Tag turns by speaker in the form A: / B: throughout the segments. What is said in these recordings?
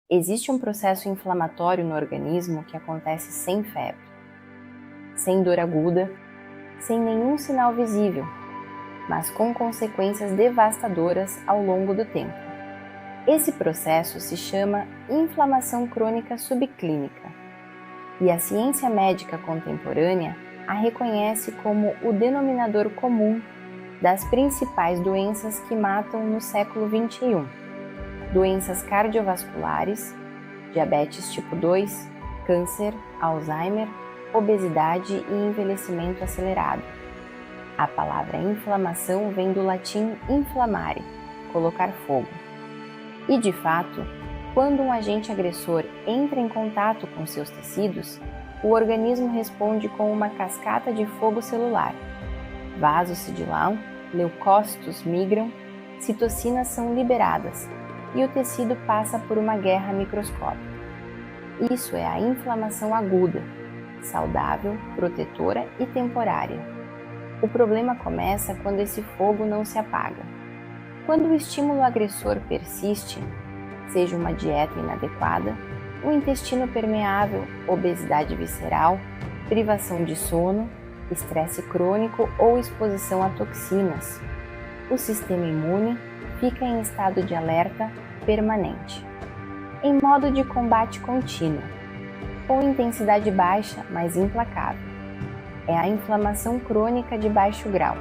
A: Existe um processo inflamatório no organismo que acontece sem febre, sem dor aguda, sem nenhum sinal visível, mas com consequências devastadoras ao longo do tempo. Esse processo se chama inflamação crônica subclínica, e a ciência médica contemporânea a reconhece como o denominador comum das principais doenças que matam no século XXI. Doenças cardiovasculares, diabetes tipo 2, câncer, Alzheimer, obesidade e envelhecimento acelerado. A palavra inflamação vem do latim inflamare, colocar fogo. E de fato, quando um agente agressor entra em contato com seus tecidos, o organismo responde com uma cascata de fogo celular. Vasos se dilatam, leucócitos migram, citocinas são liberadas e o tecido passa por uma guerra microscópica. Isso é a inflamação aguda, saudável, protetora e temporária. O problema começa quando esse fogo não se apaga. Quando o estímulo agressor persiste, seja uma dieta inadequada, um intestino permeável, obesidade visceral, privação de sono, estresse crônico ou exposição a toxinas, o sistema imune fica em estado de alerta permanente, em modo de combate contínuo, com intensidade baixa, mas implacável. É a inflamação crônica de baixo grau.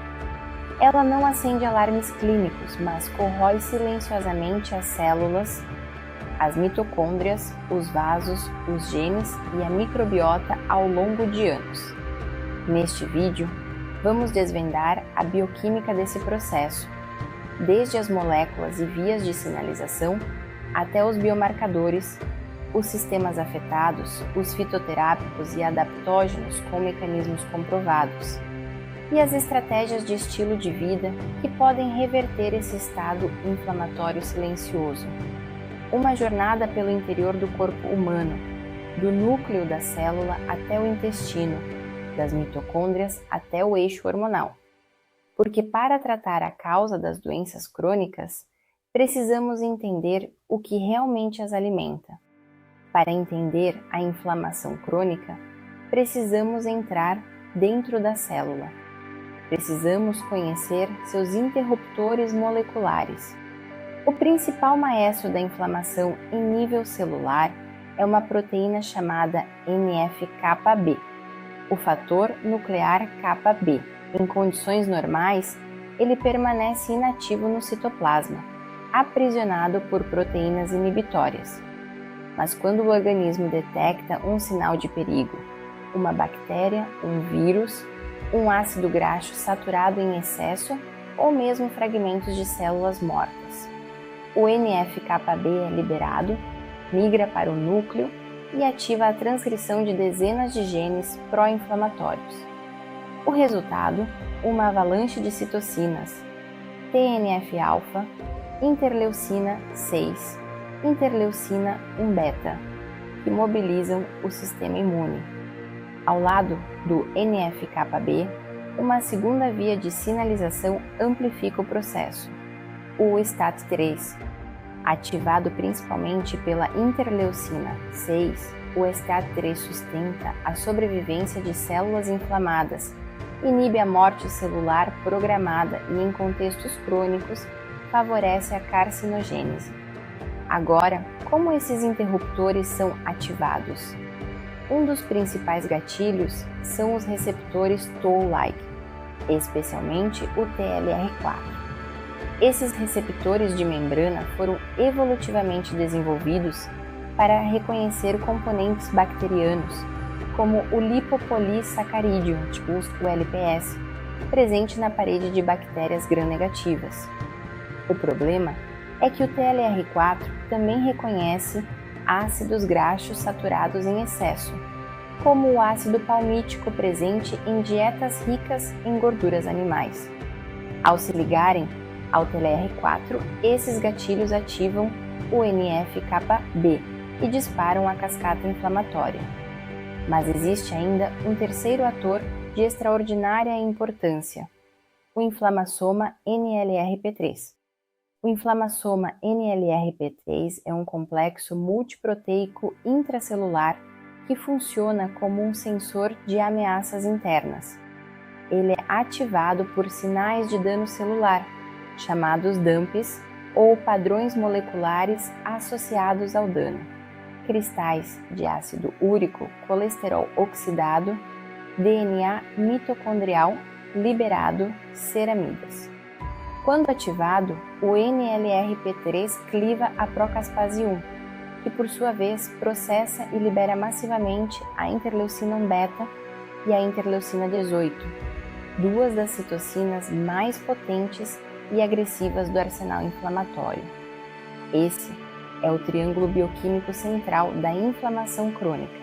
A: Ela não acende alarmes clínicos, mas corrói silenciosamente as células, as mitocôndrias, os vasos, os genes e a microbiota ao longo de anos. Neste vídeo, vamos desvendar a bioquímica desse processo, desde as moléculas e vias de sinalização até os biomarcadores, os sistemas afetados, os fitoterápicos e adaptógenos com mecanismos comprovados, e as estratégias de estilo de vida que podem reverter esse estado inflamatório silencioso. Uma jornada pelo interior do corpo humano, do núcleo da célula até o intestino, das mitocôndrias até o eixo hormonal. Porque para tratar a causa das doenças crônicas, precisamos entender o que realmente as alimenta. Para entender a inflamação crônica, precisamos entrar dentro da célula. Precisamos conhecer seus interruptores moleculares. O principal maestro da inflamação em nível celular é uma proteína chamada NF-κB, o fator nuclear κB. Em condições normais, ele permanece inativo no citoplasma, aprisionado por proteínas inibitórias. Mas quando o organismo detecta um sinal de perigo, uma bactéria, um vírus, um ácido graxo saturado em excesso ou mesmo fragmentos de células mortas, o NF-κB é liberado, migra para o núcleo e ativa a transcrição de dezenas de genes pró-inflamatórios. O resultado, uma avalanche de citocinas, TNF-alfa, interleucina 6, interleucina 1-beta, que mobilizam o sistema imune. Ao lado do NF-κB, uma segunda via de sinalização amplifica o processo, o STAT3. Ativado principalmente pela interleucina 6, o STAT3 sustenta a sobrevivência de células inflamadas, inibe a morte celular programada e, em contextos crônicos, favorece a carcinogênese. Agora, como esses interruptores são ativados? Um dos principais gatilhos são os receptores Toll-like, especialmente o TLR4. Esses receptores de membrana foram evolutivamente desenvolvidos para reconhecer componentes bacterianos, como o lipopolissacarídeo, tipo o LPS, presente na parede de bactérias gram-negativas. O problema é que o TLR4 também reconhece ácidos graxos saturados em excesso, como o ácido palmítico presente em dietas ricas em gorduras animais. Ao se ligarem ao TLR4, esses gatilhos ativam o NF-κB e disparam a cascata inflamatória. Mas existe ainda um terceiro ator de extraordinária importância, o inflamassoma NLRP3. O inflamassoma NLRP3 é um complexo multiproteico intracelular que funciona como um sensor de ameaças internas. Ele é ativado por sinais de dano celular, chamados DAMPs, ou padrões moleculares associados ao dano, cristais de ácido úrico, colesterol oxidado, DNA mitocondrial liberado, ceramidas. Quando ativado, o NLRP3 cliva a procaspase 1, que por sua vez processa e libera massivamente a interleucina 1-beta e a interleucina 18, duas das citocinas mais potentes e agressivas do arsenal inflamatório. Esse é o triângulo bioquímico central da inflamação crônica.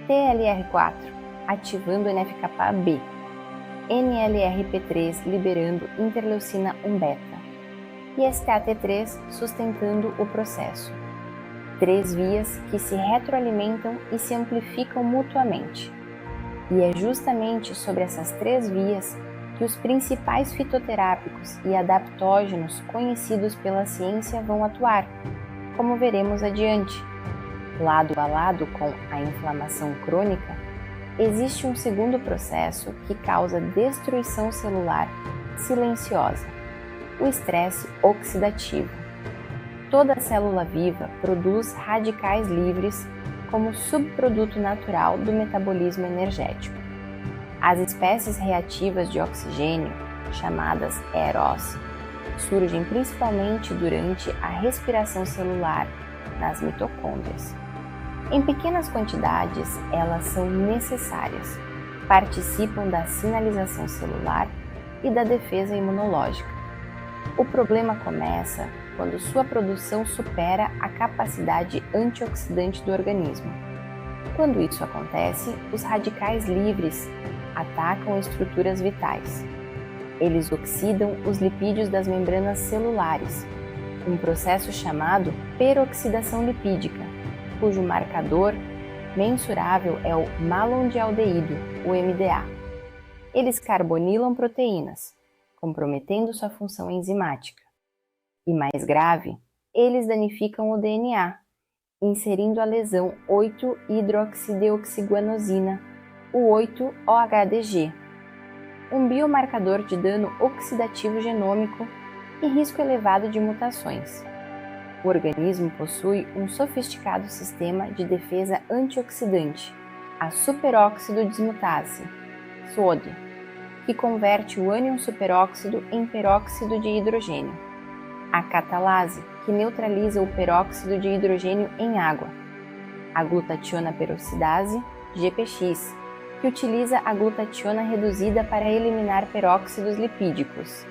A: TLR4, ativando NF-κB, NLRP3 liberando interleucina 1-beta e STAT3 sustentando o processo. Três vias que se retroalimentam e se amplificam mutuamente. E é justamente sobre essas três vias que os principais fitoterápicos e adaptógenos conhecidos pela ciência vão atuar, como veremos adiante. Lado a lado com a inflamação crônica, existe um segundo processo que causa destruição celular silenciosa, o estresse oxidativo. Toda célula viva produz radicais livres como subproduto natural do metabolismo energético. As espécies reativas de oxigênio, chamadas EROs, surgem principalmente durante a respiração celular nas mitocôndrias. Em pequenas quantidades, elas são necessárias, participam da sinalização celular e da defesa imunológica. O problema começa quando sua produção supera a capacidade antioxidante do organismo. Quando isso acontece, os radicais livres atacam estruturas vitais. Eles oxidam os lipídios das membranas celulares, um processo chamado peroxidação lipídica, cujo marcador mensurável é o malondialdeído, o MDA. Eles carbonilam proteínas, comprometendo sua função enzimática. E mais grave, eles danificam o DNA, inserindo a lesão 8-hidroxideoxiguanosina, o 8-OHDG, um biomarcador de dano oxidativo genômico e risco elevado de mutações. O organismo possui um sofisticado sistema de defesa antioxidante, a superóxido dismutase, SOD, que converte o ânion superóxido em peróxido de hidrogênio, a catalase, que neutraliza o peróxido de hidrogênio em água, a glutationa peroxidase, GPX, que utiliza a glutationa reduzida para eliminar peróxidos lipídicos,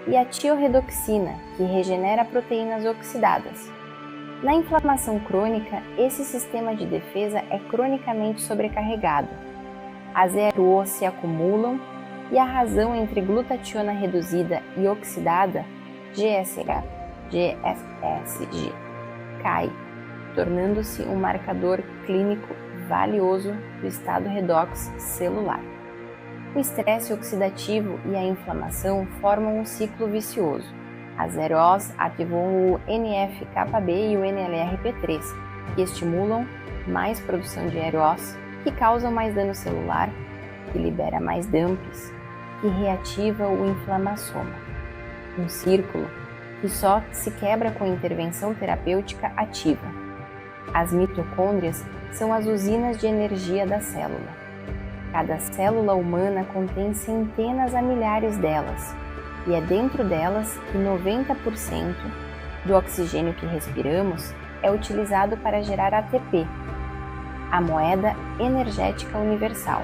A: e a tiorredoxina, que regenera proteínas oxidadas. Na inflamação crônica, esse sistema de defesa é cronicamente sobrecarregado. As ERO se acumulam e a razão entre glutationa reduzida e oxidada, GSH, GSG, cai, tornando-se um marcador clínico valioso do estado redox celular. O estresse oxidativo e a inflamação formam um ciclo vicioso. As EROs ativam o NF-κB e o NLRP3, que estimulam mais produção de EROs, que causam mais dano celular, que libera mais DAMPs, que reativa o inflamassoma. Um círculo que só se quebra com intervenção terapêutica ativa. As mitocôndrias são as usinas de energia da célula. Cada célula humana contém centenas a milhares delas, e é dentro delas que 90% do oxigênio que respiramos é utilizado para gerar ATP, a moeda energética universal.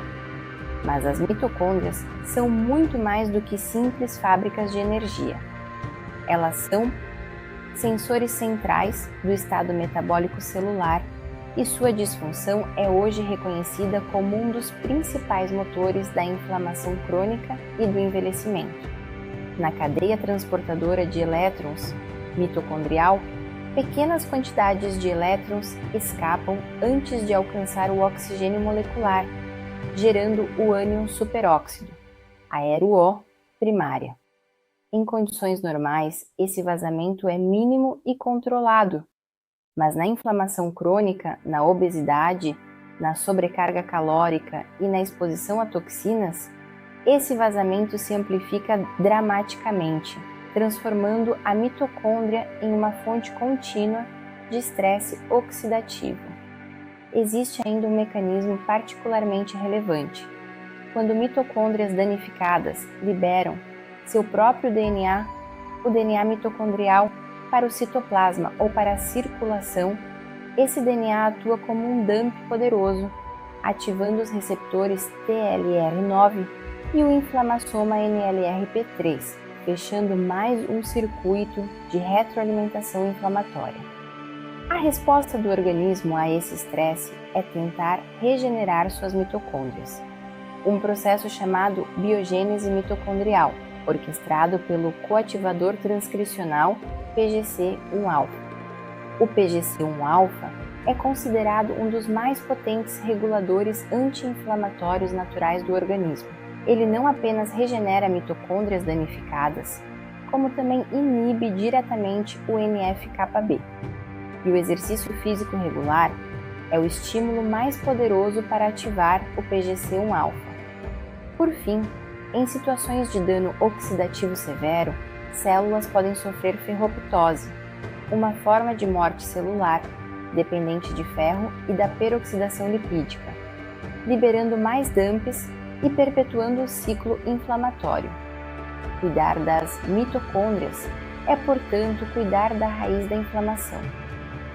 A: Mas as mitocôndrias são muito mais do que simples fábricas de energia. Elas são sensores centrais do estado metabólico celular e sua disfunção é hoje reconhecida como um dos principais motores da inflamação crônica e do envelhecimento. Na cadeia transportadora de elétrons mitocondrial, pequenas quantidades de elétrons escapam antes de alcançar o oxigênio molecular, gerando o ânion superóxido, a ERO primária. Em condições normais, esse vazamento é mínimo e controlado, mas na inflamação crônica, na obesidade, na sobrecarga calórica e na exposição a toxinas, esse vazamento se amplifica dramaticamente, transformando a mitocôndria em uma fonte contínua de estresse oxidativo. Existe ainda um mecanismo particularmente relevante. Quando mitocôndrias danificadas liberam seu próprio DNA, o DNA mitocondrial, para o citoplasma ou para a circulação, esse DNA atua como um dump poderoso, ativando os receptores TLR9 e o inflamassoma NLRP3, fechando mais um circuito de retroalimentação inflamatória. A resposta do organismo a esse estresse é tentar regenerar suas mitocôndrias, um processo chamado biogênese mitocondrial, orquestrado pelo coativador transcricional PGC1-alfa. O PGC1-alfa é considerado um dos mais potentes reguladores anti-inflamatórios naturais do organismo. Ele não apenas regenera mitocôndrias danificadas, como também inibe diretamente o NF-κB. E o exercício físico regular é o estímulo mais poderoso para ativar o PGC1-alfa. Por fim, em situações de dano oxidativo severo, células podem sofrer ferroptose, uma forma de morte celular dependente de ferro e da peroxidação lipídica, liberando mais dumps e perpetuando o ciclo inflamatório. Cuidar das mitocôndrias é, portanto, cuidar da raiz da inflamação.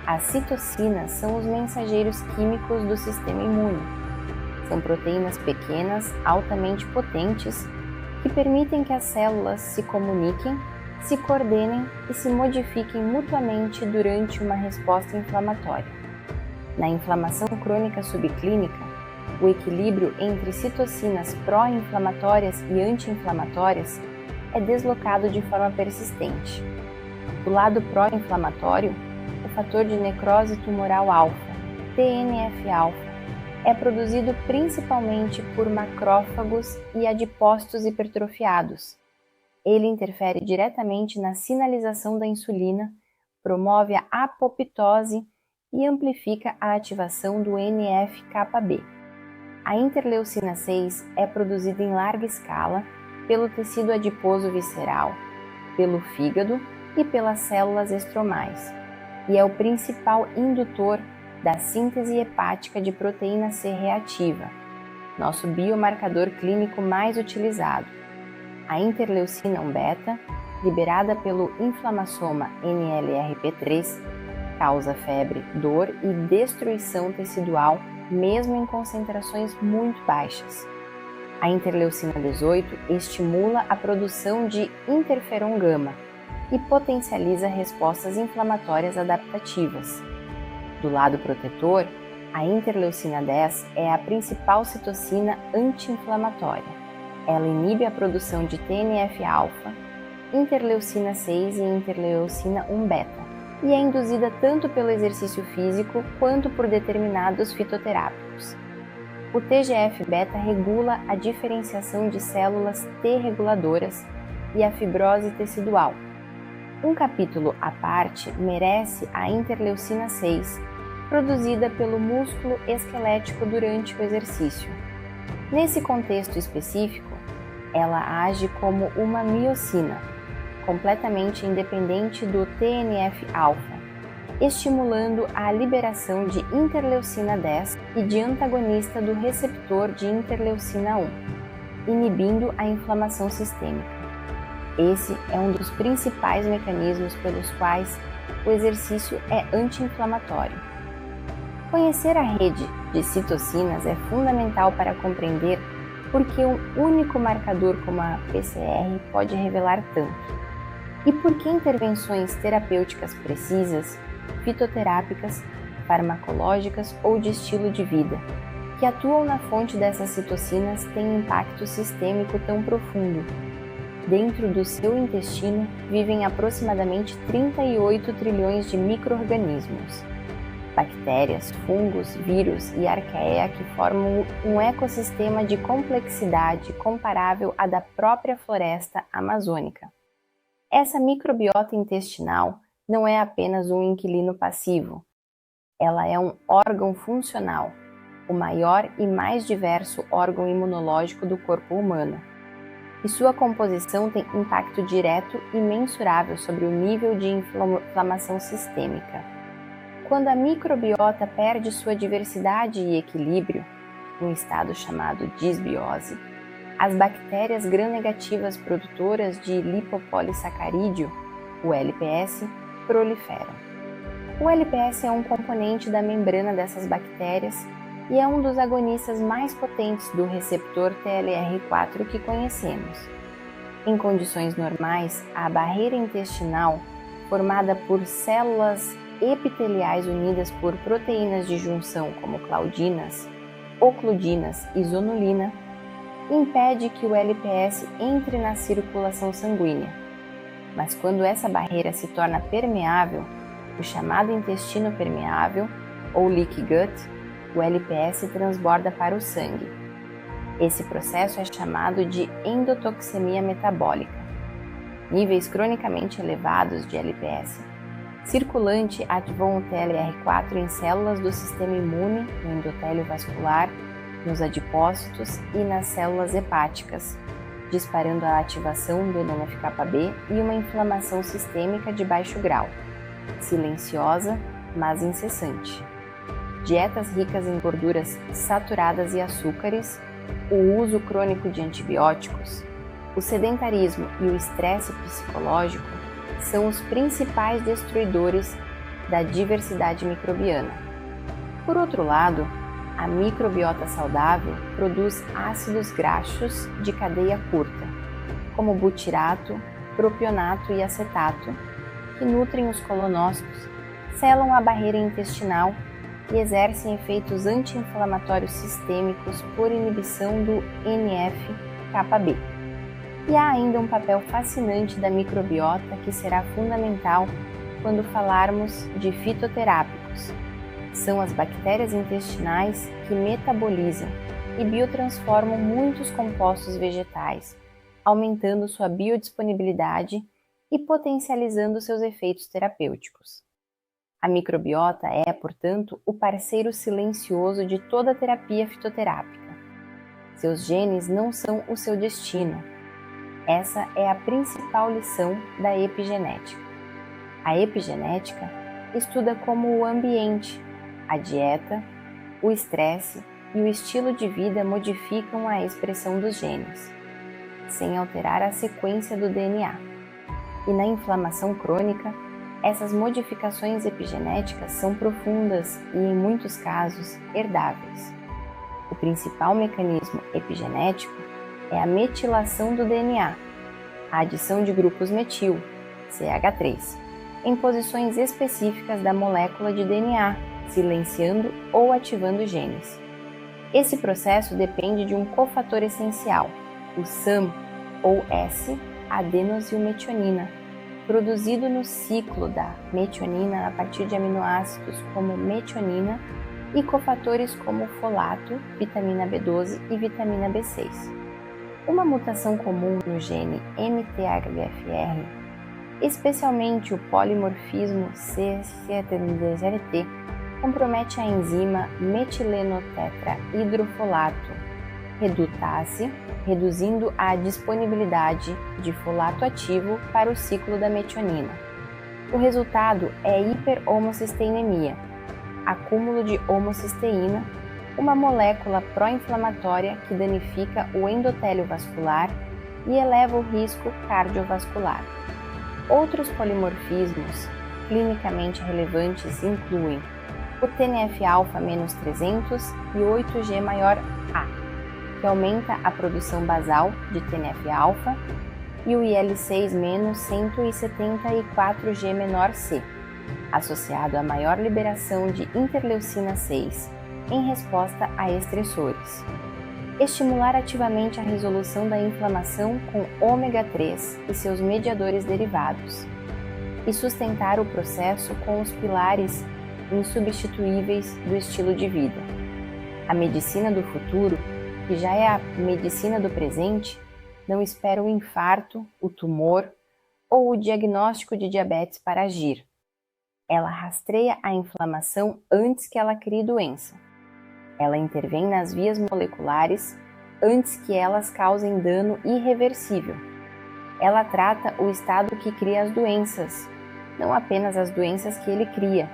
A: As citocinas são os mensageiros químicos do sistema imune. São proteínas pequenas, altamente potentes, que permitem que as células se comuniquem, se coordenem e se modifiquem mutuamente durante uma resposta inflamatória. Na inflamação crônica subclínica, o equilíbrio entre citocinas pró-inflamatórias e anti-inflamatórias é deslocado de forma persistente. Do lado pró-inflamatório, o fator de necrose tumoral alfa, TNF-alfa, é produzido principalmente por macrófagos e adipócitos hipertrofiados. Ele interfere diretamente na sinalização da insulina, promove a apoptose e amplifica a ativação do NF-κB. A interleucina 6 é produzida em larga escala pelo tecido adiposo visceral, pelo fígado e pelas células estromais, e é o principal indutor da síntese hepática de proteína C reativa, nosso biomarcador clínico mais utilizado. A interleucina 1-beta, liberada pelo inflamassoma NLRP3, causa febre, dor e destruição tecidual, mesmo em concentrações muito baixas. A interleucina 18 estimula a produção de interferon gama e potencializa respostas inflamatórias adaptativas. Do lado protetor, a interleucina 10 é a principal citocina anti-inflamatória. Ela inibe a produção de TNF-alfa, interleucina 6 e interleucina 1-beta, e é induzida tanto pelo exercício físico quanto por determinados fitoterápicos. O TGF-beta regula a diferenciação de células T reguladoras e a fibrose tecidual. Um capítulo à parte merece a interleucina 6, produzida pelo músculo esquelético durante o exercício. Nesse contexto específico, ela age como uma miocina, completamente independente do TNF-alfa, estimulando a liberação de interleucina 10 e de antagonista do receptor de interleucina 1, inibindo a inflamação sistêmica. Esse é um dos principais mecanismos pelos quais o exercício é anti-inflamatório. Conhecer a rede de citocinas é fundamental para compreender por que um único marcador como a PCR pode revelar tanto, e por que intervenções terapêuticas precisas, fitoterápicas, farmacológicas ou de estilo de vida, que atuam na fonte dessas citocinas têm impacto sistêmico tão profundo. Dentro do seu intestino vivem aproximadamente 38 trilhões de micro-organismos. Bactérias, fungos, vírus e arqueia que formam um ecossistema de complexidade comparável à da própria floresta amazônica. Essa microbiota intestinal não é apenas um inquilino passivo. Ela é um órgão funcional, o maior e mais diverso órgão imunológico do corpo humano. E sua composição tem impacto direto e mensurável sobre o nível de inflamação sistêmica. Quando a microbiota perde sua diversidade e equilíbrio, um estado chamado disbiose, as bactérias gram-negativas produtoras de lipopolissacarídeo, o LPS, proliferam. O LPS é um componente da membrana dessas bactérias e é um dos agonistas mais potentes do receptor TLR4 que conhecemos. Em condições normais, a barreira intestinal, formada por células epiteliais unidas por proteínas de junção como claudinas, ocludinas e zonulina, impede que o LPS entre na circulação sanguínea. Mas quando essa barreira se torna permeável, o chamado intestino permeável, ou leaky gut, o LPS transborda para o sangue. Esse processo é chamado de endotoxemia metabólica. Níveis cronicamente elevados de LPS circulante ativam o TLR4 em células do sistema imune, no endotélio vascular, nos adipócitos e nas células hepáticas, disparando a ativação do NF-κB e uma inflamação sistêmica de baixo grau, silenciosa, mas incessante. Dietas ricas em gorduras saturadas e açúcares, o uso crônico de antibióticos, o sedentarismo e o estresse psicológico são os principais destruidores da diversidade microbiana. Por outro lado, a microbiota saudável produz ácidos graxos de cadeia curta, como butirato, propionato e acetato, que nutrem os colonócitos, selam a barreira intestinal e exercem efeitos anti-inflamatórios sistêmicos por inibição do NF-κB. E há ainda um papel fascinante da microbiota que será fundamental quando falarmos de fitoterápicos. São as bactérias intestinais que metabolizam e biotransformam muitos compostos vegetais, aumentando sua biodisponibilidade e potencializando seus efeitos terapêuticos. A microbiota é, portanto, o parceiro silencioso de toda a terapia fitoterápica. Seus genes não são o seu destino. Essa é a principal lição da epigenética. A epigenética estuda como o ambiente, a dieta, o estresse e o estilo de vida modificam a expressão dos genes, sem alterar a sequência do DNA. E na inflamação crônica, essas modificações epigenéticas são profundas e, em muitos casos, herdáveis. O principal mecanismo epigenético é a metilação do DNA, a adição de grupos metil, CH3, em posições específicas da molécula de DNA, silenciando ou ativando genes. Esse processo depende de um cofator essencial, o SAM, ou S-adenosilmetionina, produzido no ciclo da metionina a partir de aminoácidos como metionina e cofatores como folato, vitamina B12 e vitamina B6. Uma mutação comum no gene MTHFR, especialmente o polimorfismo C797, compromete a enzima metilenotetrahidrofolato redutase, reduzindo a disponibilidade de folato ativo para o ciclo da metionina. O resultado é hiperhomocisteinemia, acúmulo de homocisteína, uma molécula pró-inflamatória que danifica o endotélio vascular e eleva o risco cardiovascular. Outros polimorfismos clinicamente relevantes incluem o TNF-alfa-300 e 8G-A, que aumenta a produção basal de TNF-alfa, e o IL-6-174G-C, associado a maior liberação de interleucina 6 em resposta a estressores. Estimular ativamente a resolução da inflamação com ômega 3 e seus mediadores derivados. E sustentar o processo com os pilares insubstituíveis do estilo de vida. A medicina do futuro, que já é a medicina do presente, não espera o infarto, o tumor ou o diagnóstico de diabetes para agir. Ela rastreia a inflamação antes que ela crie doença. Ela intervém nas vias moleculares antes que elas causem dano irreversível. Ela trata o estado que cria as doenças, não apenas as doenças que ele cria.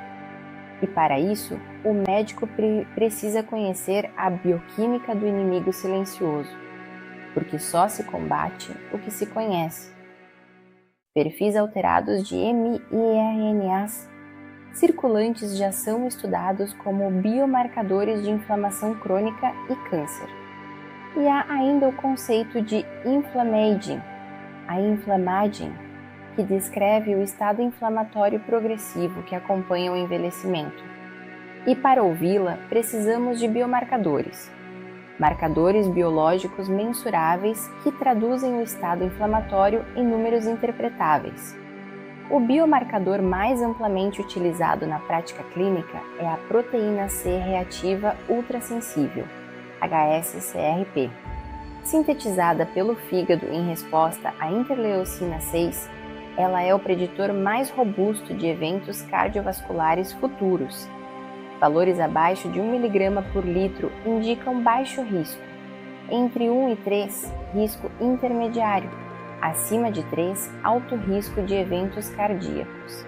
A: E para isso, o médico precisa conhecer a bioquímica do inimigo silencioso, porque só se combate o que se conhece. Perfis alterados de mRNAs circulantes já são estudados como biomarcadores de inflamação crônica e câncer. E há ainda o conceito de inflammaging, a inflammaging, que descreve o estado inflamatório progressivo que acompanha o envelhecimento. E para ouvi-la, precisamos de biomarcadores, marcadores biológicos mensuráveis que traduzem o estado inflamatório em números interpretáveis. O biomarcador mais amplamente utilizado na prática clínica é a proteína C reativa ultrassensível, HSCRP. Sintetizada pelo fígado em resposta à interleucina 6, ela é o preditor mais robusto de eventos cardiovasculares futuros. Valores abaixo de 1 mg por litro indicam baixo risco. Entre 1 e 3, risco intermediário. Acima de 3, alto risco de eventos cardíacos.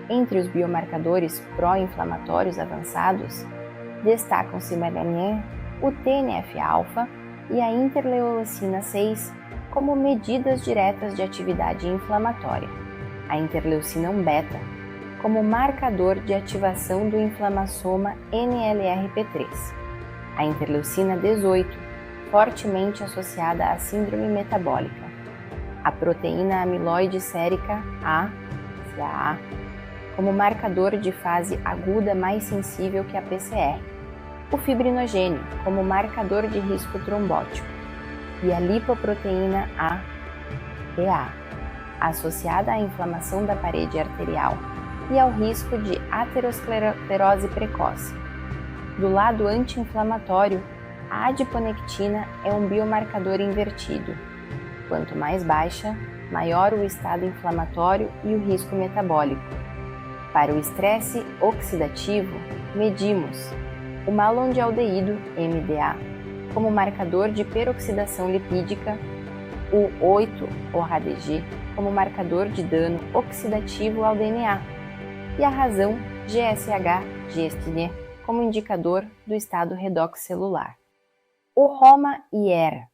A: Entre os biomarcadores pró-inflamatórios avançados, destacam-se melanina, o TNF-alfa e a interleucina 6 como medidas diretas de atividade inflamatória. A interleucina 1-beta como marcador de ativação do inflamassoma NLRP3. A interleucina 18, fortemente associada à síndrome metabólica. A proteína amiloide sérica A, CAA, como marcador de fase aguda mais sensível que a PCR. O fibrinogênio, como marcador de risco trombótico. E a lipoproteína A, PA, associada à inflamação da parede arterial e ao risco de aterosclerose precoce. Do lado anti-inflamatório, a adiponectina é um biomarcador invertido. Quanto mais baixa, maior o estado inflamatório e o risco metabólico. Para o estresse oxidativo, medimos o malondialdeído, MDA, como marcador de peroxidação lipídica, o 8, ou HDG, como marcador de dano oxidativo ao DNA, e a razão GSH-GSTN como indicador do estado redox celular. O ROMA-IR,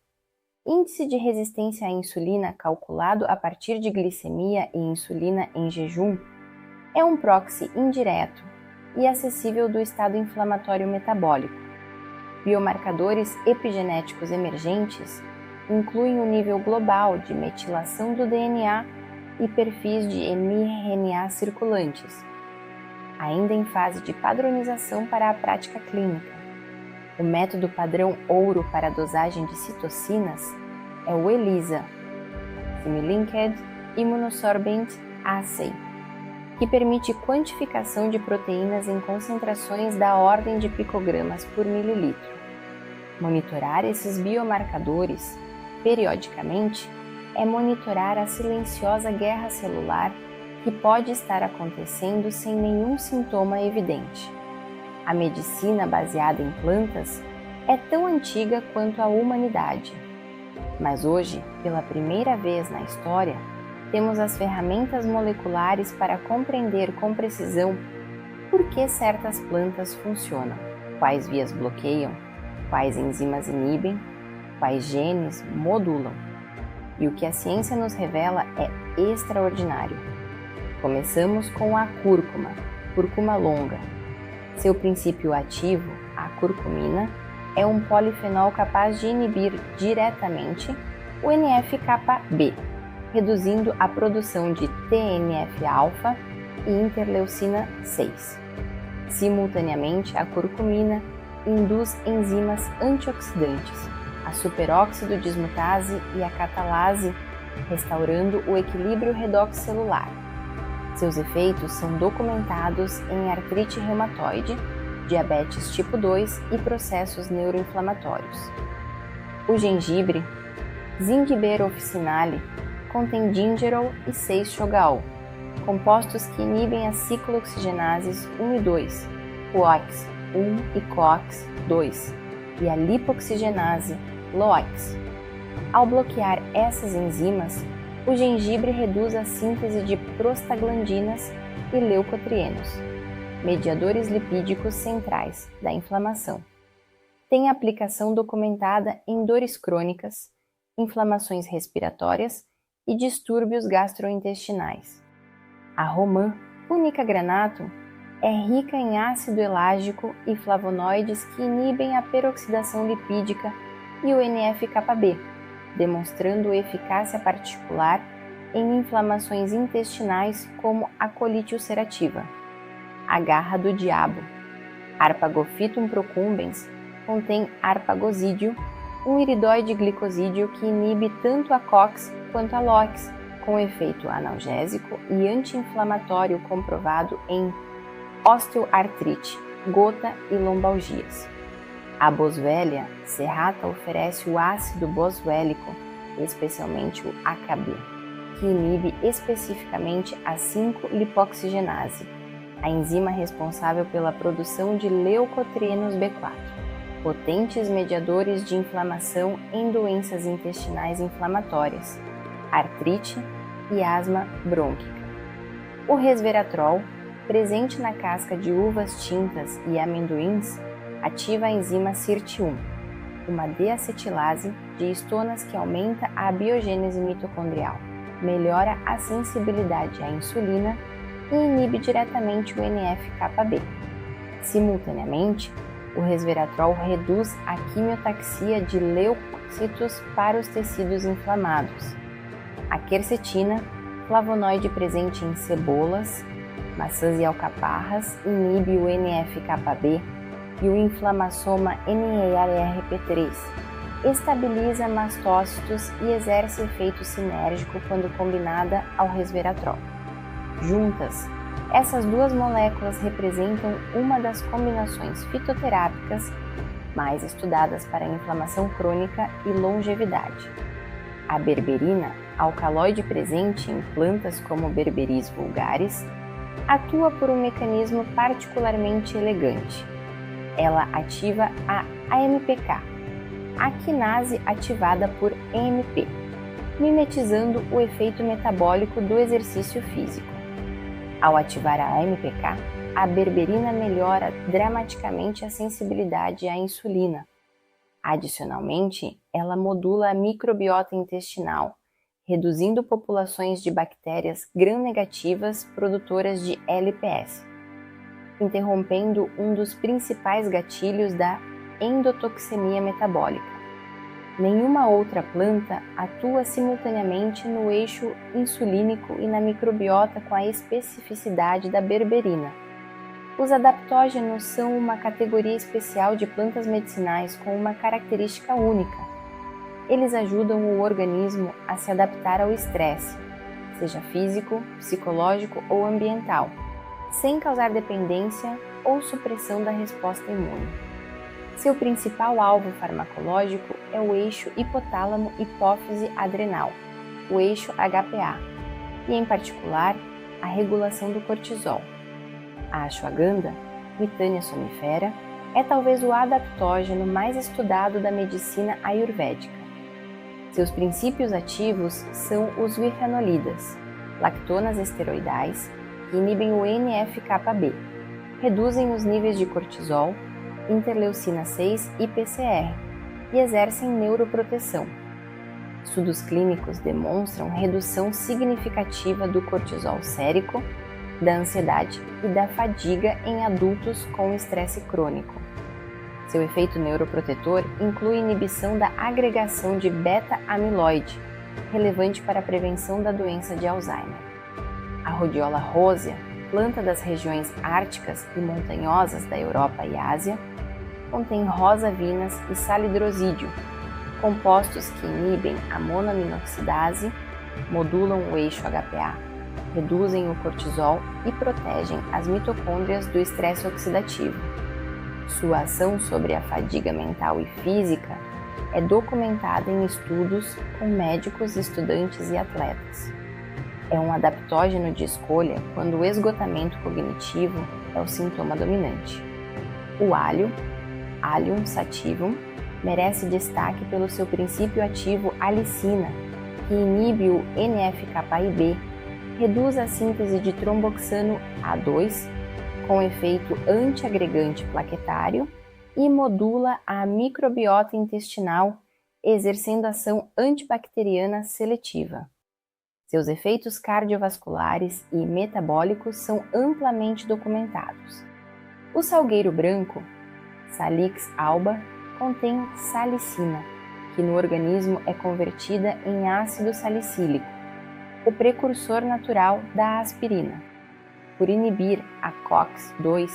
A: índice de resistência à insulina calculado a partir de glicemia e insulina em jejum, é um proxy indireto e acessível do estado inflamatório metabólico. Biomarcadores epigenéticos emergentes incluem o nível global de metilação do DNA e perfis de mRNA circulantes, ainda em fase de padronização para a prática clínica. O método padrão ouro para a dosagem de citocinas é o ELISA, Semi-Linked Immunosorbent Assay, que permite quantificação de proteínas em concentrações da ordem de picogramas por mililitro. Monitorar esses biomarcadores, periodicamente, é monitorar a silenciosa guerra celular que pode estar acontecendo sem nenhum sintoma evidente. A medicina baseada em plantas é tão antiga quanto a humanidade. Mas hoje, pela primeira vez na história, temos as ferramentas moleculares para compreender com precisão por que certas plantas funcionam, quais vias bloqueiam, quais enzimas inibem, quais genes modulam. E o que a ciência nos revela é extraordinário. Começamos com a cúrcuma longa. Seu princípio ativo, a curcumina, é um polifenol capaz de inibir diretamente o NF-κB, reduzindo a produção de TNF-alfa e interleucina 6. Simultaneamente, a curcumina induz enzimas antioxidantes, a superóxido dismutase e a catalase, restaurando o equilíbrio redox celular. Seus efeitos são documentados em artrite reumatoide, diabetes tipo 2 e processos neuroinflamatórios. O gengibre, Zingiber officinale, contém gingerol e 6-chogaol, compostos que inibem as ciclooxigenases 1 e 2, COX-1 e COX-2, e a lipoxigenase LOX. Ao bloquear essas enzimas, o gengibre reduz a síntese de prostaglandinas e leucotrienos, mediadores lipídicos centrais da inflamação. Tem aplicação documentada em dores crônicas, inflamações respiratórias e distúrbios gastrointestinais. A romã punica-granato é rica em ácido elágico e flavonoides que inibem a peroxidação lipídica e o NF-κB, demonstrando eficácia particular em inflamações intestinais como a colite ulcerativa. A garra do diabo, Arpagophytum procumbens, contém arpagosídeo, um iridóide glicosídeo que inibe tanto a COX quanto a LOX, com efeito analgésico e anti-inflamatório comprovado em osteoartrite, gota e lombalgias. A boswellia serrata oferece o ácido boswélico, especialmente o AKB, que inibe especificamente a 5-lipoxigenase, a enzima responsável pela produção de leucotrienos B4, potentes mediadores de inflamação em doenças intestinais inflamatórias, artrite e asma brônquica. O resveratrol, presente na casca de uvas tintas e amendoins, ativa a enzima SIRT1, uma deacetilase de histonas que aumenta a biogênese mitocondrial, melhora a sensibilidade à insulina e inibe diretamente o NF-κB. Simultaneamente, o resveratrol reduz a quimiotaxia de leucócitos para os tecidos inflamados. A quercetina, flavonoide presente em cebolas, maçãs e alcaparras, inibe o NF-κB e o inflamassoma NERP3, estabiliza mastócitos e exerce efeito sinérgico quando combinada ao resveratrol. Juntas, essas duas moléculas representam uma das combinações fitoterápicas mais estudadas para inflamação crônica e longevidade. A berberina, alcaloide presente em plantas como Berberis vulgaris, atua por um mecanismo particularmente elegante. Ela ativa a AMPK, a quinase ativada por AMP, mimetizando o efeito metabólico do exercício físico. Ao ativar a AMPK, a berberina melhora dramaticamente a sensibilidade à insulina. Adicionalmente, ela modula a microbiota intestinal, reduzindo populações de bactérias gram-negativas produtoras de LPS, interrompendo um dos principais gatilhos da endotoxemia metabólica. Nenhuma outra planta atua simultaneamente no eixo insulínico e na microbiota com a especificidade da berberina. Os adaptógenos são uma categoria especial de plantas medicinais com uma característica única. Eles ajudam o organismo a se adaptar ao estresse, seja físico, psicológico ou ambiental, sem causar dependência ou supressão da resposta imune. Seu principal alvo farmacológico é o eixo hipotálamo-hipófise-adrenal, o eixo HPA, e em particular a regulação do cortisol. A ashwagandha, Withania somnífera, é talvez o adaptógeno mais estudado da medicina ayurvédica. Seus princípios ativos são os virranolidas, lactonas esteroidais, que inibem o NF-κB, reduzem os níveis de cortisol, interleucina 6 e PCR, e exercem neuroproteção. Estudos clínicos demonstram redução significativa do cortisol sérico, da ansiedade e da fadiga em adultos com estresse crônico. Seu efeito neuroprotetor inclui inibição da agregação de beta-amiloide, relevante para a prevenção da doença de Alzheimer. A rhodiola rosea, planta das regiões árticas e montanhosas da Europa e Ásia, contém rosavinas e salidrosídeo, compostos que inibem a monoaminoxidase, modulam o eixo HPA, reduzem o cortisol e protegem as mitocôndrias do estresse oxidativo. Sua ação sobre a fadiga mental e física é documentada em estudos com médicos, estudantes e atletas. É um adaptógeno de escolha quando o esgotamento cognitivo é o sintoma dominante. O alho, Allium sativum, merece destaque pelo seu princípio ativo alicina, que inibe o NF-κB, reduz a síntese de tromboxano A2, com efeito antiagregante plaquetário, e modula a microbiota intestinal, exercendo ação antibacteriana seletiva. Seus efeitos cardiovasculares e metabólicos são amplamente documentados. O salgueiro branco, Salix alba, contém salicina, que no organismo é convertida em ácido salicílico, o precursor natural da aspirina. Por inibir a COX-2,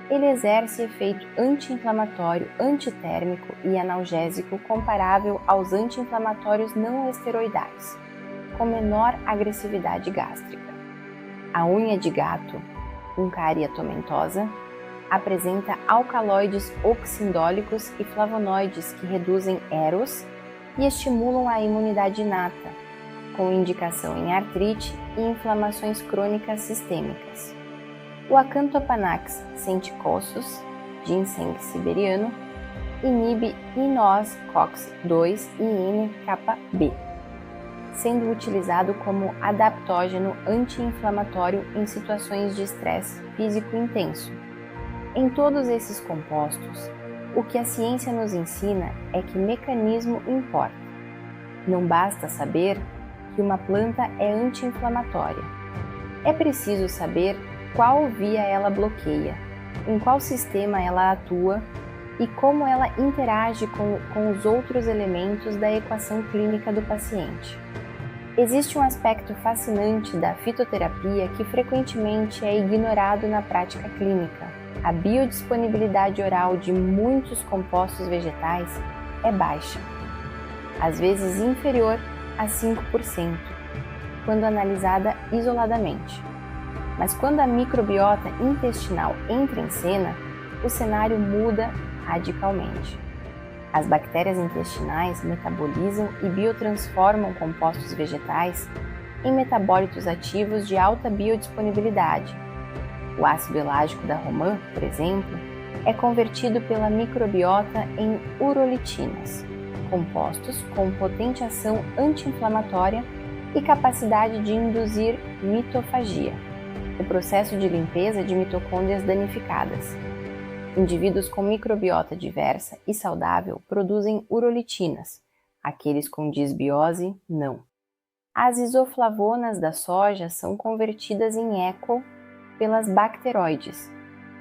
A: ele exerce efeito anti-inflamatório, antitérmico e analgésico comparável aos anti-inflamatórios não esteroidais, com menor agressividade gástrica. A unha de gato, Uncaria tomentosa, apresenta alcaloides oxindólicos e flavonoides que reduzem EROS e estimulam a imunidade inata, com indicação em artrite e inflamações crônicas sistêmicas. O Acanthopanax senticosus, ginseng siberiano, inibe INOS COX-2 e NKB, sendo utilizado como adaptógeno anti-inflamatório em situações de estresse físico intenso. Em todos esses compostos, o que a ciência nos ensina é que mecanismo importa. Não basta saber que uma planta é anti-inflamatória. É preciso saber qual via ela bloqueia, em qual sistema ela atua e como ela interage com os outros elementos da equação clínica do paciente. Existe um aspecto fascinante da fitoterapia que frequentemente é ignorado na prática clínica. A biodisponibilidade oral de muitos compostos vegetais é baixa, às vezes inferior a 5%, quando analisada isoladamente. Mas quando a microbiota intestinal entra em cena, o cenário muda radicalmente. As bactérias intestinais metabolizam e biotransformam compostos vegetais em metabólitos ativos de alta biodisponibilidade. O ácido elágico da romã, por exemplo, é convertido pela microbiota em urolitinas, compostos com potente ação anti-inflamatória e capacidade de induzir mitofagia, o processo de limpeza de mitocôndrias danificadas. Indivíduos com microbiota diversa e saudável produzem urolitinas, aqueles com disbiose, não. As isoflavonas da soja são convertidas em ECO pelas bacteroides,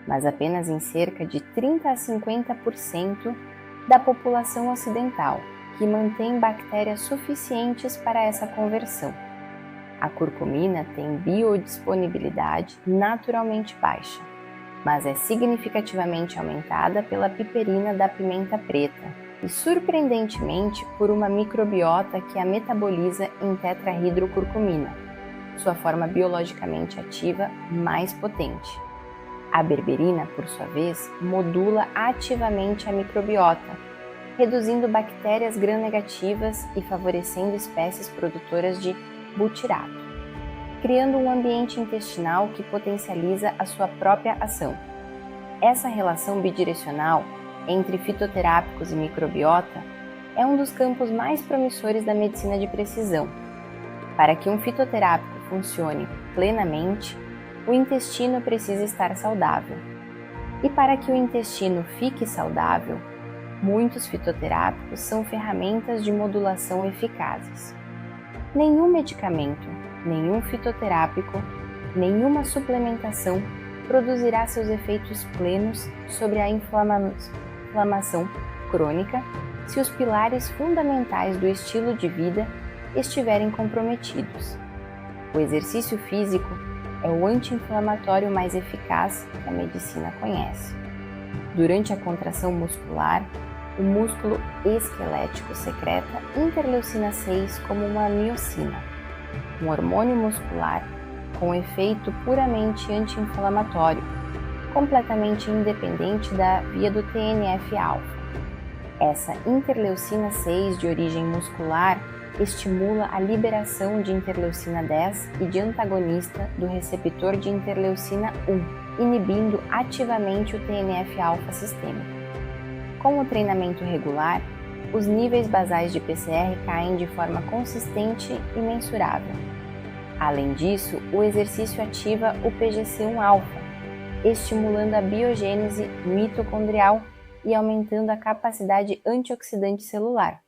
A: mas apenas em cerca de 30 a 50% da população ocidental, que mantém bactérias suficientes para essa conversão. A curcumina tem biodisponibilidade naturalmente baixa, mas é significativamente aumentada pela piperina da pimenta preta e, surpreendentemente, por uma microbiota que a metaboliza em tetrahidrocurcumina, sua forma biologicamente ativa mais potente. A berberina, por sua vez, modula ativamente a microbiota, reduzindo bactérias gram-negativas e favorecendo espécies produtoras de butirato, criando um ambiente intestinal que potencializa a sua própria ação. Essa relação bidirecional entre fitoterápicos e microbiota é um dos campos mais promissores da medicina de precisão. Para que um fitoterápico funcione plenamente, o intestino precisa estar saudável. E para que o intestino fique saudável, muitos fitoterápicos são ferramentas de modulação eficazes. Nenhum medicamento, nenhum fitoterápico, nenhuma suplementação produzirá seus efeitos plenos sobre a inflamação crônica se os pilares fundamentais do estilo de vida estiverem comprometidos. O exercício físico é o anti-inflamatório mais eficaz que a medicina conhece. Durante a contração muscular, o músculo esquelético secreta interleucina 6 como uma miocina, um hormônio muscular com efeito puramente anti-inflamatório, completamente independente da via do TNF-alfa. Essa interleucina 6 de origem muscular estimula a liberação de interleucina 10 e de antagonista do receptor de interleucina 1, inibindo ativamente o TNF-alfa sistêmico. Com o treinamento regular, os níveis basais de PCR caem de forma consistente e mensurável. Além disso, o exercício ativa o PGC1-alfa, estimulando a biogênese mitocondrial e aumentando a capacidade antioxidante celular.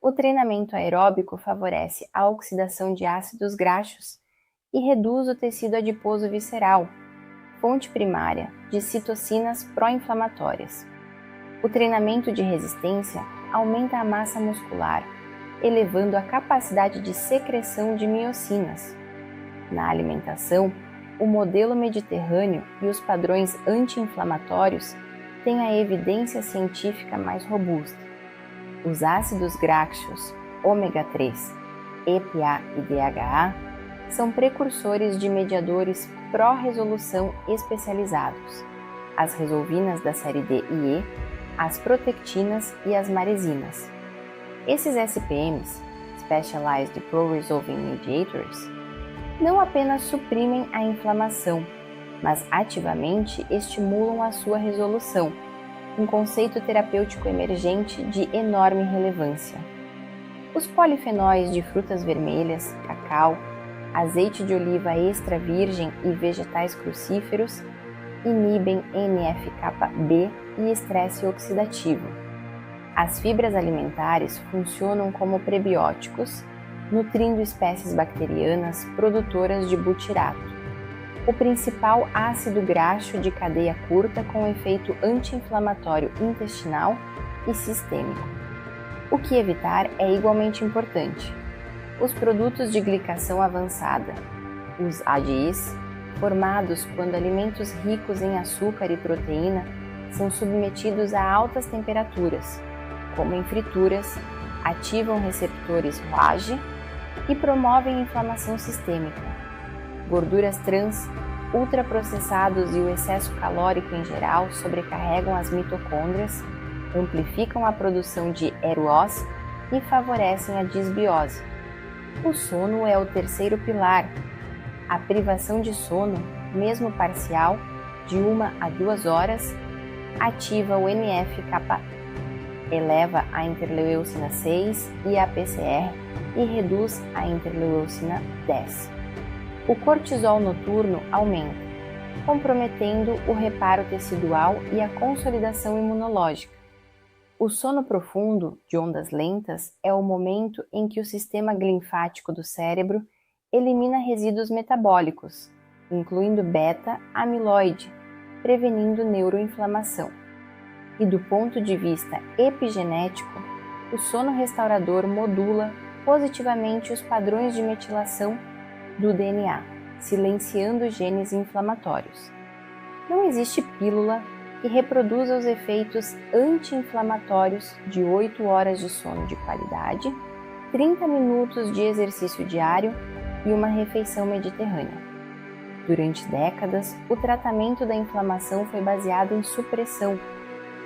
A: O treinamento aeróbico favorece a oxidação de ácidos graxos e reduz o tecido adiposo visceral, fonte primária de citocinas pró-inflamatórias. O treinamento de resistência aumenta a massa muscular, elevando a capacidade de secreção de miocinas. Na alimentação, o modelo mediterrâneo e os padrões anti-inflamatórios têm a evidência científica mais robusta. Os ácidos graxos, ômega 3, EPA e DHA, são precursores de mediadores pró-resolução especializados, as resolvinas da série D e E, as protectinas e as maresinas. Esses SPMs, Specialized Pro-Resolving Mediators, não apenas suprimem a inflamação, mas ativamente estimulam a sua resolução, um conceito terapêutico emergente de enorme relevância. Os polifenóis de frutas vermelhas, cacau, azeite de oliva extra virgem e vegetais crucíferos inibem NF-κB e estresse oxidativo. As fibras alimentares funcionam como prebióticos, nutrindo espécies bacterianas produtoras de butirato, o principal ácido graxo de cadeia curta com efeito anti-inflamatório intestinal e sistêmico. O que evitar é igualmente importante. Os produtos de glicação avançada, os ADIs, formados quando alimentos ricos em açúcar e proteína são submetidos a altas temperaturas, como em frituras, ativam receptores RAGE e promovem inflamação sistêmica. Gorduras trans, ultraprocessados e o excesso calórico em geral sobrecarregam as mitocôndrias, amplificam a produção de EROS e favorecem a disbiose. O sono é o terceiro pilar. A privação de sono, mesmo parcial, de 1 a 2 horas, ativa o NF-κ, eleva a interleucina 6 e a PCR e reduz a interleucina 10. O cortisol noturno aumenta, comprometendo o reparo tecidual e a consolidação imunológica. O sono profundo, de ondas lentas, é o momento em que o sistema linfático do cérebro elimina resíduos metabólicos, incluindo beta-amiloide, prevenindo neuroinflamação. E do ponto de vista epigenético, o sono restaurador modula positivamente os padrões de metilação do DNA, silenciando genes inflamatórios. Não existe pílula que reproduza os efeitos anti-inflamatórios de 8 horas de sono de qualidade, 30 minutos de exercício diário e uma refeição mediterrânea. Durante décadas, o tratamento da inflamação foi baseado em supressão,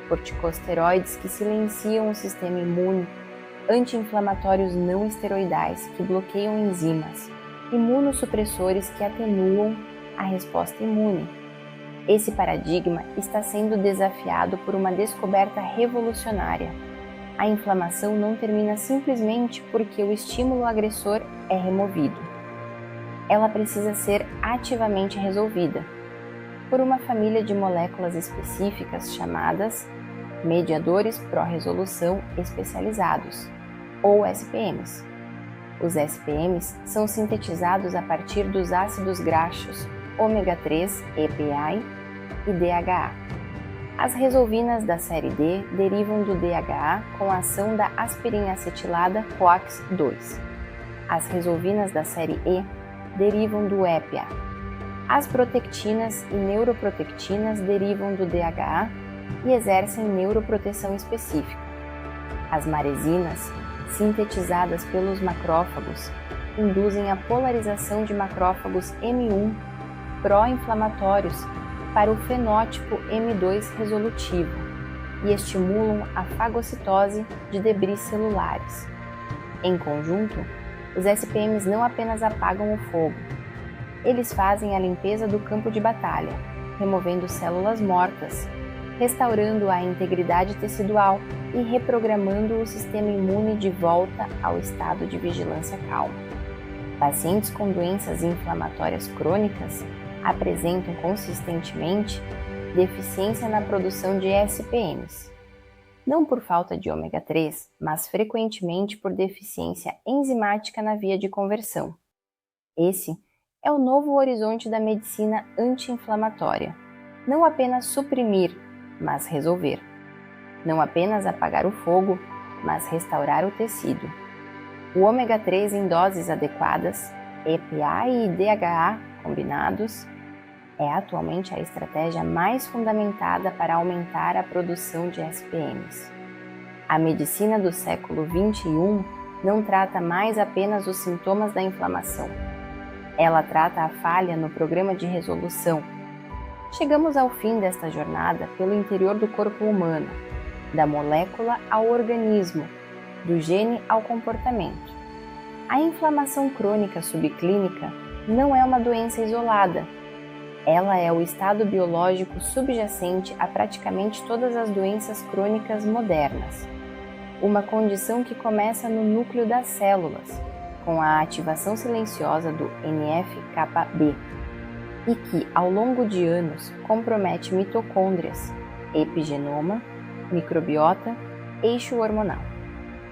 A: corticosteroides que silenciam o sistema imune, anti-inflamatórios não esteroidais que bloqueiam enzimas, imunossupressores que atenuam a resposta imune. Esse paradigma está sendo desafiado por uma descoberta revolucionária. A inflamação não termina simplesmente porque o estímulo agressor é removido. Ela precisa ser ativamente resolvida por uma família de moléculas específicas chamadas mediadores pró-resolução especializados, ou SPMs. Os SPMs são sintetizados a partir dos ácidos graxos ômega 3, EPA e DHA. As resolvinas da série D derivam do DHA com a ação da aspirina acetilada COX-2. As resolvinas da série E derivam do EPA. As protectinas e neuroprotectinas derivam do DHA e exercem neuroproteção específica. As maresinas, sintetizadas pelos macrófagos, induzem a polarização de macrófagos M1 pró-inflamatórios para o fenótipo M2 resolutivo. e estimulam a fagocitose de debris celulares. Em conjunto, os SPMs não apenas apagam o fogo, eles fazem a limpeza do campo de batalha, removendo células mortas, restaurando a integridade tecidual e reprogramando o sistema imune de volta ao estado de vigilância calma. Pacientes com doenças inflamatórias crônicas apresentam consistentemente deficiência na produção de SPMs. Não por falta de ômega 3, mas frequentemente por deficiência enzimática na via de conversão. Esse é o novo horizonte da medicina anti-inflamatória. Não apenas suprimir, mas resolver. Não apenas apagar o fogo, mas restaurar o tecido. O ômega 3 em doses adequadas, EPA e DHA combinados, é atualmente a estratégia mais fundamentada para aumentar a produção de SPMs. A medicina do século XXI não trata mais apenas os sintomas da inflamação. Ela trata a falha no programa de resolução. Chegamos ao fim desta jornada pelo interior do corpo humano, da molécula ao organismo, do gene ao comportamento. A inflamação crônica subclínica não é uma doença isolada. Ela é o estado biológico subjacente a praticamente todas as doenças crônicas modernas. Uma condição que começa no núcleo das células, com a ativação silenciosa do NF-κB, e que, ao longo de anos, compromete mitocôndrias, epigenoma, microbiota, eixo hormonal,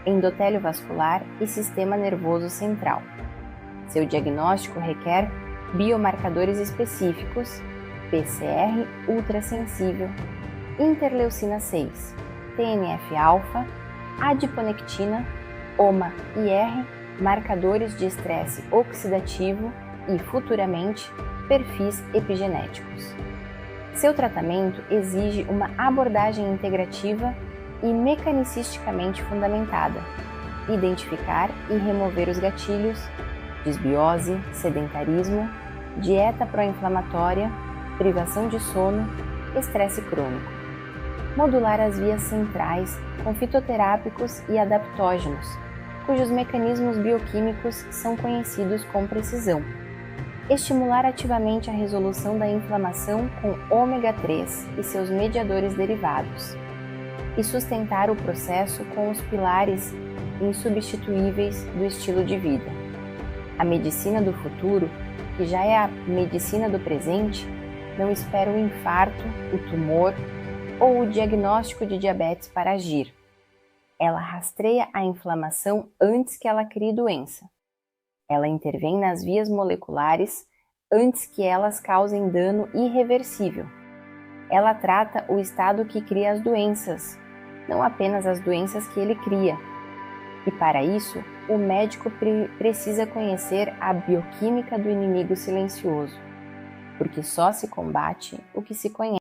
A: endotélio vascular e sistema nervoso central. Seu diagnóstico requer biomarcadores específicos, PCR ultrassensível, interleucina 6, TNF-alfa, adiponectina, OMA-IR, marcadores de estresse oxidativo e, futuramente, perfis epigenéticos. Seu tratamento exige uma abordagem integrativa e mecanicisticamente fundamentada, identificar e remover os gatilhos, desbiose, sedentarismo, dieta pró-inflamatória, privação de sono, estresse crônico. Modular as vias centrais com fitoterápicos e adaptógenos, cujos mecanismos bioquímicos são conhecidos com precisão. Estimular ativamente a resolução da inflamação com ômega 3 e seus mediadores derivados. E sustentar o processo com os pilares insubstituíveis do estilo de vida. A medicina do futuro, que já é a medicina do presente, não espera o infarto, o tumor ou o diagnóstico de diabetes para agir. Ela rastreia a inflamação antes que ela crie doença. Ela intervém nas vias moleculares antes que elas causem dano irreversível. Ela trata o estado que cria as doenças, não apenas as doenças que ele cria. E para isso, o médico precisa conhecer a bioquímica do inimigo silencioso, porque só se combate o que se conhece.